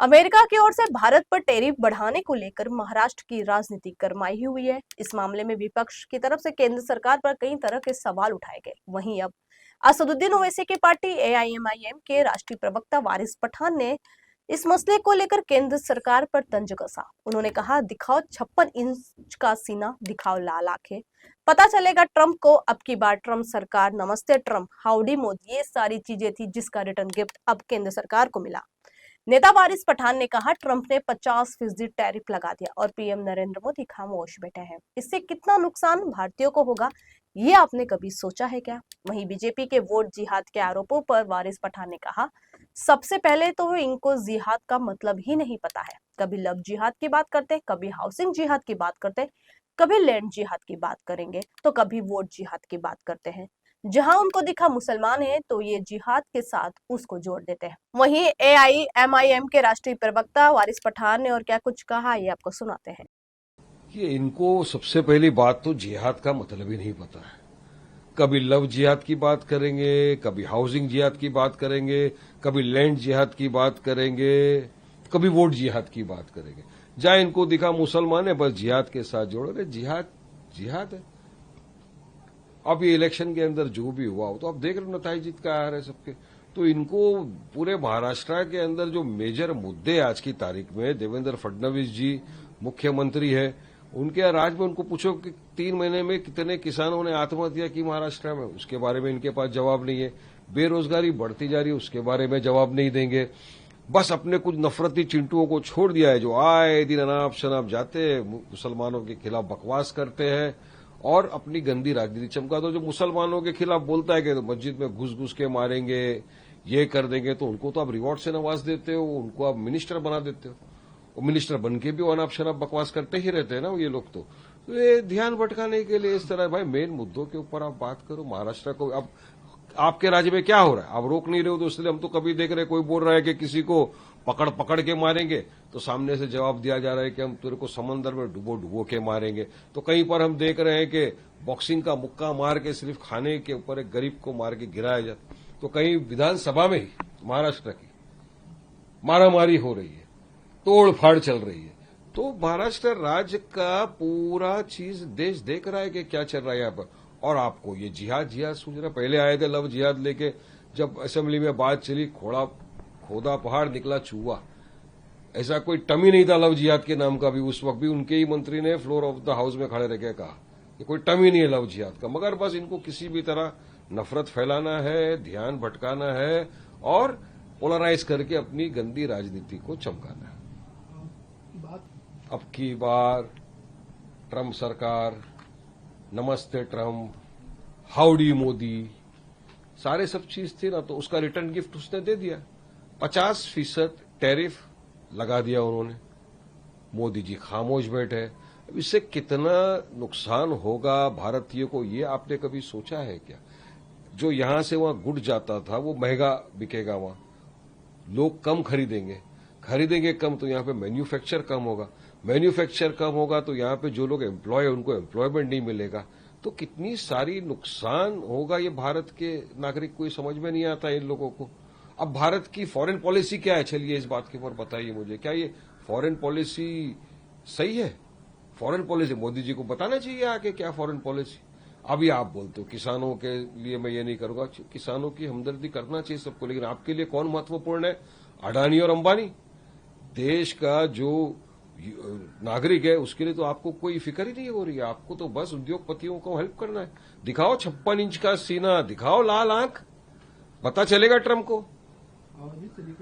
America की ओर से भारत पर टैरिफ बढ़ाने को लेकर महाराष्ट्र की राजनीति गरमाई हुई है। इस मामले में विपक्ष की तरफ से केंद्र सरकार पर कई तरह के सवाल उठाए गए। वहीं अब असदुद्दीन ओवैसी की पार्टी एआईएमआईएम के राष्ट्रीय प्रवक्ता वारिस पठान ने इस मसले को लेकर केंद्र सरकार पर तंज कसा। उन्होंने कहा, दिखाओ 56 इंच का सीना, दिखाओ लाल आंखें, पता चलेगा ट्रंप को। अब की बार ट्रंप सरकार, नमस्ते ट्रंप, हाउडी मोदी, ये सारी चीजें थी जिसका रिटर्न गिफ्ट अब केंद्र सरकार को मिला। नेता वारिस पठान ने कहा, ट्रंप ने 50% टैरिफ लगा दिया और पीएम नरेंद्र मोदी खामोश बैठे हैं। इससे कितना नुकसान भारतीयों को होगा, ये आपने कभी सोचा है क्या? वहीं बीजेपी के वोट जिहाद के आरोपों पर वारिस पठान ने कहा, सबसे पहले तो इनको जिहाद का मतलब ही नहीं पता है। कभी लव जिहाद की बात करते, कभी हाउसिंग जिहाद की बात करते, कभी लैंड जिहाद की बात करेंगे, तो कभी वोट जिहाद की बात करते हैं। जहां उनको दिखा मुसलमान है तो ये जिहाद के साथ उसको जोड़ देते हैं। वहीं एआईएमआईएम के राष्ट्रीय प्रवक्ता वारिस पठान ने और क्या कुछ कहा, ये आपको सुनाते हैं। कि इनको सबसे पहली बात तो जिहाद का मतलब ही नहीं पता है। कभी लव जिहाद की बात करेंगे, कभी हाउसिंग जिहाद की बात करेंगे, कभी लैंड जिहाद की बात करेंगे, कभी वोट जिहाद की बात करेंगे। जहां इनको दिखा मुसलमान है, बस जिहाद के साथ जोड़ रहे। जिहाद जिहाद है। अब ये इलेक्शन के अंदर जो भी हुआ हो, तो आप देख रहे हो नतीजे क्या आ रहे हैं सबके। तो इनको पूरे महाराष्ट्र के अंदर जो मेजर मुद्दे आज की तारीख में, देवेंद्र फडणवीस जी मुख्यमंत्री है, उनके राज में उनको पूछो कि 3 महीने में कितने किसानों ने आत्महत्या की महाराष्ट्र में, उसके बारे में इनके पास जवाब नहीं है। बेरोजगारी बढ़ती जा रही है, उसके बारे में जवाब नहीं देंगे। बस अपने कुछ नफरती चिंटुओं को छोड़ दिया है, जो आए दिन अनाप शनाप जाते हैं, मुसलमानों के खिलाफ बकवास करते हैं और अपनी गंदी राजनीति चमका दो। जो मुसलमानों के खिलाफ बोलता है कि तो मस्जिद में घुस घुस के मारेंगे, ये कर देंगे, तो उनको तो आप रिवॉर्ड से नवाज देते हो, उनको आप मिनिस्टर बना देते हो। वो मिनिस्टर बन के भी अनाप शनाप बकवास करते ही रहते हैं ना ये लोग। तो ये ध्यान भटकाने के लिए इस तरह, भाई मेन मुद्दों के ऊपर आप बात करो। महाराष्ट्र को अब आपके राज्य में क्या हो रहा है आप रोक नहीं रहे हो, तो इसलिए हम तो कभी देख रहे हैं कोई बोल रहा है कि किसी को पकड़ पकड़ के मारेंगे, तो सामने से जवाब दिया जा रहा है कि हम तेरे को समंदर में डुबो डुबो के मारेंगे। तो कहीं पर हम देख रहे हैं कि बॉक्सिंग का मुक्का मार के सिर्फ खाने के ऊपर एक गरीब को मार के गिराया जाता। तो कहीं विधानसभा में ही महाराष्ट्र की मारामारी हो रही है, तोड़ फाड़ चल रही है। तो महाराष्ट्र राज्य का पूरा चीज देश देख रहा है कि क्या चल रहा है यहाँ पर। और आपको ये जिहाद जिहाद सूझ रहा है। पहले आए थे लव जिहाद लेके, जब असेंबली में बात चली, खोदा पहाड़ निकला चूहा। ऐसा कोई टर्म ही नहीं था लव जिहाद के नाम का भी। उस वक्त भी उनके ही मंत्री ने फ्लोर ऑफ द हाउस में खड़े रह के कहा कि कोई टर्म ही नहीं है लव जिहाद का। मगर बस इनको किसी भी तरह नफरत फैलाना है, ध्यान भटकाना है और पोलराइज करके अपनी गंदी राजनीति को चमकाना है। अब की बार ट्रंप सरकार, नमस्ते ट्रंप, हाउडी मोदी, सारे सब चीज थी ना, तो उसका रिटर्न गिफ्ट उसने दे दिया। 50% टैरिफ लगा दिया उन्होंने। मोदी जी खामोश बैठे। अब इससे कितना नुकसान होगा भारतीयों को, ये आपने कभी सोचा है क्या? जो यहां से वहां गुड़ जाता था वो महंगा बिकेगा, वहां लोग कम खरीदेंगे कम, तो यहां पे मैन्युफैक्चर कम होगा। मैन्युफैक्चर कम होगा तो यहां पे जो लोग एम्प्लॉय है उनको एम्प्लॉयमेंट नहीं मिलेगा। तो कितनी सारी नुकसान होगा, ये भारत के नागरिक को समझ में नहीं आता है इन लोगों को। अब भारत की फॉरेन पॉलिसी क्या है, चलिए इस बात के ऊपर बताइए मुझे। क्या ये फॉरेन पॉलिसी सही है? फॉरेन पॉलिसी मोदी जी को बताना चाहिए आके क्या फॉरेन पॉलिसी। अभी आप बोलते हो किसानों के लिए मैं ये नहीं करूंगा। किसानों की हमदर्दी करना चाहिए सबको, लेकिन आपके लिए कौन महत्वपूर्ण है, अडानी और अंबानी? देश का जो नागरिक है उसके लिए तो आपको कोई फिक्र ही नहीं हो रही है। आपको तो बस उद्योगपतियों को हेल्प करना है। दिखाओ 56 इंच का सीना, दिखाओ लाल आंख, पता चलेगा ट्रंप को।